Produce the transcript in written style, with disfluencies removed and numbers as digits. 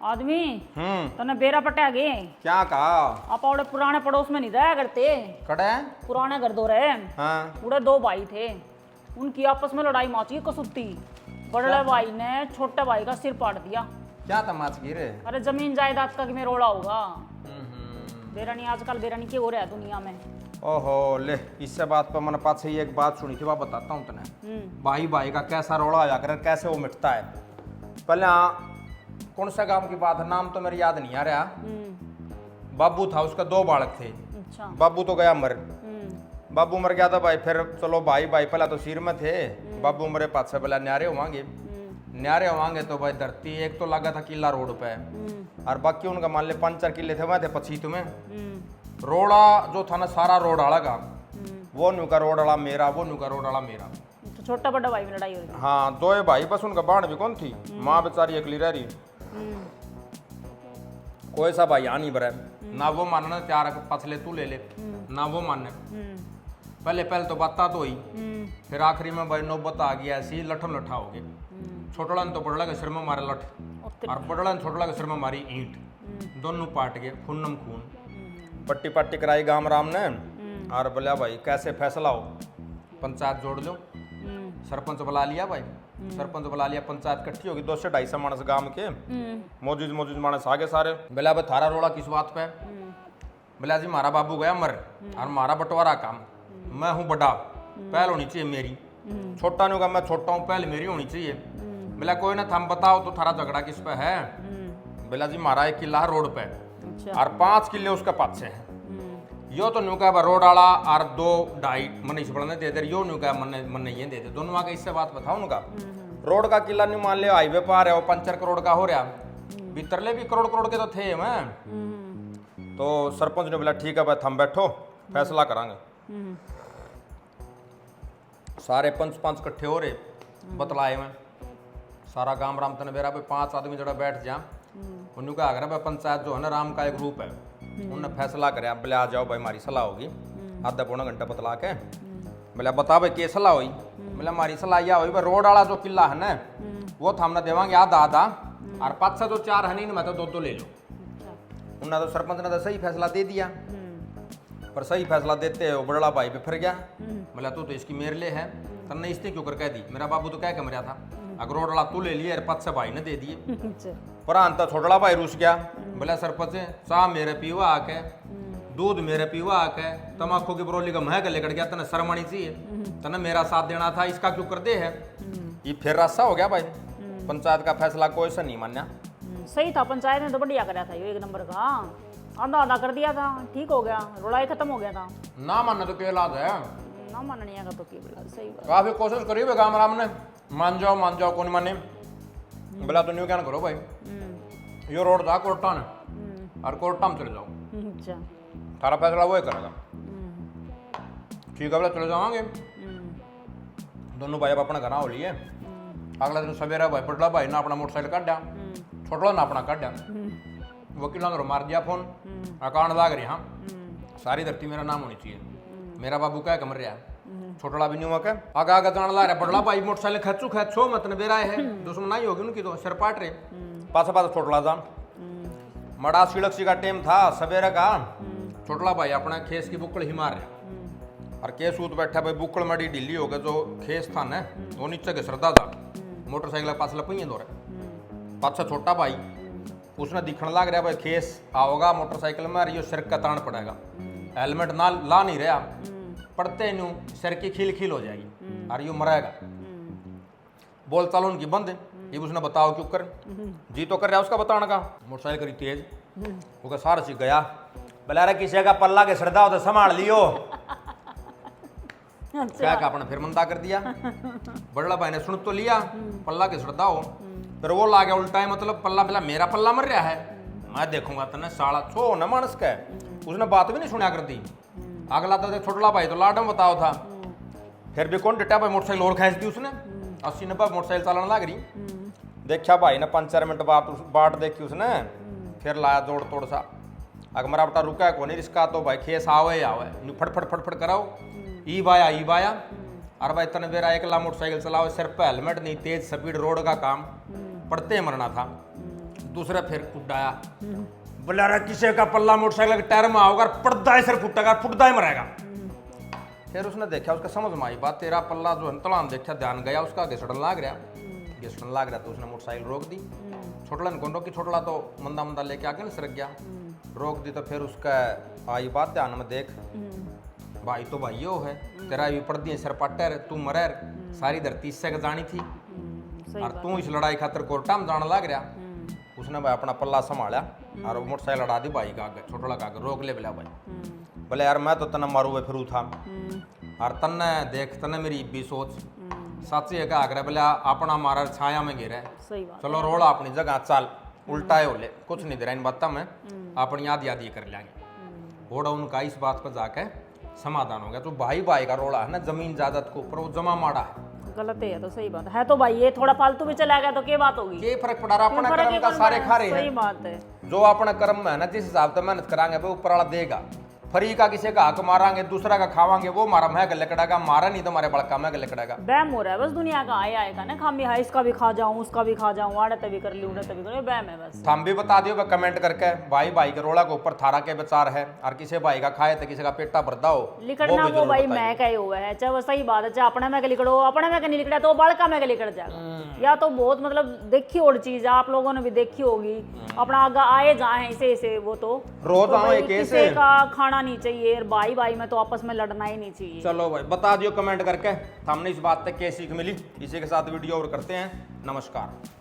आदमी तने बेरा पटा गए क्या कहा? आप और पुराने पड़ोस में नहीं रहा करते। कड़े पुराने घर दो रहे। हाँ पूरे दो भाई थे, उनकी आपस में लड़ाई मची कसुत्ती। बड़े भाई ने छोटे भाई का सिर पाड़ दिया। क्या तमाच गिरे? अरे जमीन जायदाद का में रोड़ा होगा। बेरानी आजकल बेरानी क्या हो रहा है दुनिया में। ओहो ले, इससे बात पर मैंने पास ही एक बात सुनी थी, वह बताता हूँ तने। भाई भाई का कैसा रोड़ा आया करे, कैसे वो मिटता है। पहले कौन सा गांव की बात है, नाम तो मेरे याद नहीं आ रहा। बाबू था, उसका दो बालक थे। अच्छा। बाबू तो गया मर, बाबू मर गया था भाई। फिर चलो भाई भाई पहला तो सिर में थे, बाबू मरे पास से पहले न्यारे होंगे। न्यारे होंगे तो भाई धरती एक तो लगा था किला रोड पे, और बाकी उनका मान ले 5-4 किले थे वह थे पछीत में। रोड़ा जो था ना सारा रोड आड़ा का, वो न्यू का रोड आड़ा मेरा, वो न्यू का रोड आड़ा मेरा। तो छोटा बड़ा भाई में लड़ाई हो रही। हाँ दो भाई, बस उनका बाण भी कौन थी, माँ बेचारी अकेली रह रही। कोई सा भाई आ नहीं बरा, ना वो मानना त्यार पछले तू ले ले, ना वो माने। पहले तो बात तो हुई, फिर आखिरी में भाई नौबत आ गया, ऐसी लठम लठा हो गए। छोटड़ा ने तो बड़ला के सिर में मारे लठ, और बड़ला ने छोटड़ा के सिर में मारी ईंट। दोनों पाट गए, खूनम खून। पट्टी पट्टी कराई गांव राम ने, और बोला भाई कैसे फैसला हो, पंचायत जोड़ लो। सरपंच बुला लिया भाई, सरपंच बुला लिया, पंचायत इकट्ठी होगी। 200-250 मानस गांव के, मौजूद मानस आगे सारे। बोला भाई थारा रोड़ा किस बात पे? बोला जी मारा बाबू गया मर, और मारा बंटवारा काम, मैं हूँ बड़ा, पहल होनी चाहिए मेरी। छोटा नहीं होगा, मैं छोटा हूँ, पहल मेरी होनी चाहिए। बोला कोई ना, थम बताओ तो थारा झगड़ा किस पे है? बोला जी मारा 1 किला रोड पे, और 5 किले उसके पास है। यो तो न्यू का रोड आला और 2-2.5 मन इस बढ़ने दे दे, यो न्यू का मन ये दे दे। दोनों आगे इससे बात बताओ उनका। रोड का किला न्यू मान ले हाईवे पार है, वो 5 करोड़ का हो रहा, भीतरले भी करोड़ के तो थे मैं। तो सरपंच ने बोला ठीक है भाई थम बैठो, फैसला करांगे। सारे पंच इकट्ठे हो रहे, बतलाए में सारा गांव राम तने बेरा भाई 5 आदमी जरा बैठ जा। उन्होंने कहा अगर भाई पंचायत जो है ना राम का एक रूप है, उन्होंने फैसला करे बोले आ जाओ भाई हमारी सलाह होगी। आधा पौना घंटा बतला के बोले बता भाई क्या सलाह हुई? बोले हमारी सलाह यह हुई भाई रोड वाला जो किला है ना वो थामना देवांगे आधा, और 5 से जो 4 है नहीं मैं तो 2 ले लो। उन्होंने तो सरपंच ने तो सही फैसला दे दिया, पर सही फैसला देते हो बड़ा भाई बिफर गया। बोला तू तो इसकी मेरे लिए है, तन्ने इसने क्यों कर कह दी? मेरा बाबू तो कह के मरा था, अगर रोड वाला तू ले लिया, 5 से भाई ने दे दिए। पर अंत छोटड़ा भाई रुस गया। बोला सरपंच चाह मेरे पीवा आके, दूध मेरे पीवा आके, तमाकू की बरोली का महक लेकर गया, तने शर्मानी चाहिए, तने मेरा साथ देना था, इसका क्यों कर दे है? ये फिर रास्ता हो गया भाई, पंचायत का फैसला कोई से नहीं मान्या। सही था, पंचायत ने तो बढ़िया कराया था, ये 1 नंबर का। आधा कर दिया था, ठीक हो गया, लड़ाई खत्म हो गया था। ना मानना तो क्या इलाज है? ना मानने का तो क्या सही बात। काफी कोशिश करी भाई गांव राम ने, मान जाओ कौन माने। बोला तो न्यू क्या करो भाई, यो रोड था कोर्टा ने, और कोर्टा में चले जाओ। अच्छा। थारा फैसला वो ही करेगा। ठीक है बोला चले जाओगे। दोनों भाई अब अपना घर हो लिए। अगला दिन सवेरा भाई बड़ा भाई ने अपना मोटरसाइकिल काटा, छोटा ने अपना काटा। वकील ने मार दिया फोन, अकाउंट लाग रही। हाँ सारी धरती मेरा नाम होनी चाहिए, मेरा बाबू क्या कमर रहा है, छोटड़ा भी नहीं हुआ क्या आगे जान ला रहा। बड़ला भाई मोटरसाइकिल खैचो मत बेरा है, दुश्मनाई होगी उनकी तो सिर पाट रहे। पास छोटला जा मड़ा सिड़क का टाइम था सवेरे का। छोटला भाई अपना खेस की बुक्कड़ ही मार रहा, और केस ऊत बैठा भाई बुक्कड़ मड़ी ढीली हो गया, जो खेस था ना वो नीचे के सरदा था। मोटरसाइकिल पास लपइए दो रहे, पाछा छोटा भाई उसने दिखने लग रहा भाई खेस आओगा मोटरसाइकिल में, और ये सिर का तान पड़ेगा। हेलमेट ना ला नहीं रहा, पड़ते न्यू सिर की खिल हो जाएगी, और यूँ मरेगा। बोल चाल उनकी बंद, ये उसने बताओ क्यों कर, जी तो कर रहा उसका बताने का। मोटरसाइकिल करी तेज, वो सारा चीज गया। बोला रहा किसी का पल्ला के सरदा हो तो संभाल लियो। क्या आपने फिर मंदा कर दिया। बड़ला भाई ने सुन तो लिया, पल्ला के सरदा हो, फिर वो ला गया उल्टा है, मतलब पल्ला बोला मेरा पल्ला मर रहा है, मैं देखूंगा तने साला छो न मानस का। उसने बात भी नहीं सुना कर दी। अगला तो छोटला भाई तो लाडम बताओ था, फिर भी कौन डटा भाई मोटरसाइकिल और खींच दी उसने। 80-90 मोटरसाइकिल चलाने लग रही। देखा भाई ने 5-4 मिनट बाट देखी उसने, फिर लाया जोड़ तोड़ सा। अगर मेरा बेटा रुका है कौन रिस्का तो भाई खेस आवे फटफट कराओ, ई बाया। और भाई तने बेरा 1 लाख मोटरसाइकिल चलाओ, सिर पे हेलमेट नहीं, तेज स्पीड रोड का काम, पड़ते मरना था। दूसरा फिर उड़ाया, बोला रहा किसी का पल्ला मोटरसाइकिल के टायर में आओगा, पर्दा ही सिर फुटेगा, फुटदा ही मरेगा। फिर उसने देखा, उसका समझ में आई बात, तेरा पल्ला जो तलान देखा, ध्यान गया उसका, घिसड़न लाग रहा, घिसड़न लाग रहा, तो उसने मोटरसाइकिल रोक दी। छोटला ने कौन रोकी, छोटला तो मंदा मंदा लेके आके ना सरक गया, रोक दी। तो फिर उसका आई बात ध्यान में, देख भाई तो भाई यो है, तेरा भी पड़ दी सर पट्टर, तू मरेर, सारी धरती इससे जानी थी और तू इस लड़ाई खातर कोर्टा में जाने लग रहा। उसने भाई अपना पल्ला संभाला और मोटरसाइकिल लड़ा दी भाई का आगे, छोटा का आगे, रोक ले बोला भाई, बोले यार मैं तो तने मारू फिर था, और तन्ने देख तन्ने मेरी इब्बी सोच सच्ची है, क्या करे बोले अपना मारा छाया में गिरे, चलो रोड़ा अपनी जगह चल, उल्टा है बोले कुछ नहीं दे रहा इन बात में, अपनी याद याद ये कर लेंगे। घोड़ा उनका इस बात पर जाके समाधान हो गया। तो भाई भाई का रोड़ा है ना, जमीन जायदाद को ऊपर वो जमा माड़ा है, गलत है तो सही बात है तो भाई ये थोड़ा फालतू भी चला गया तो क्या बात होगी, ये फर्क पड़ा रहा, अपना कर्म का सारे खा रहे हैं। सही बात है, जो अपना कर्म है ना, जिस हिसाब से मेहनत करांगे वो ऊपर वाला देगा। फ्री का किसी का हक मारांगे, दूसरा का खावांगे, वो मारा मैं गले कड़ेगा, मारा नहीं तो हमारे बड़का मैं गले कड़ेगा। बैम हो रहा है बस दुनिया का, आएगा ना खामी, हाँ इसका भी खा जाऊं, उसका भी खा जाऊं, आड़े तभी कर ली, उड़े तभी कर, बैम है बस। हम भी बता दियो कमेंट करके, भाई भाई के रोड़ा के ऊपर थारा के विचार है, और किसी भाई का खाए तो किसी का पेटा भरदा हो, लिखना वो भाई मैं कहे हुआ है, चाहे वो सही बात है, चाहे अपने में लिखड़ो, अपने में नहीं लिखड़ा तो बड़का में लिखड़ जाएगा, या तो बहुत मतलब देखी और चीज है, आप लोगों ने भी देखी होगी, अपना आगे आए जाए ऐसे ऐसे, वो तो रोज आए किसी का खाना नहीं चाहिए, भाई भाई में तो आपस में लड़ना ही नहीं चाहिए। चलो भाई बता दियो कमेंट करके हमने इस बात तक क्या सीख मिली। इसी के साथ वीडियो और करते हैं, नमस्कार।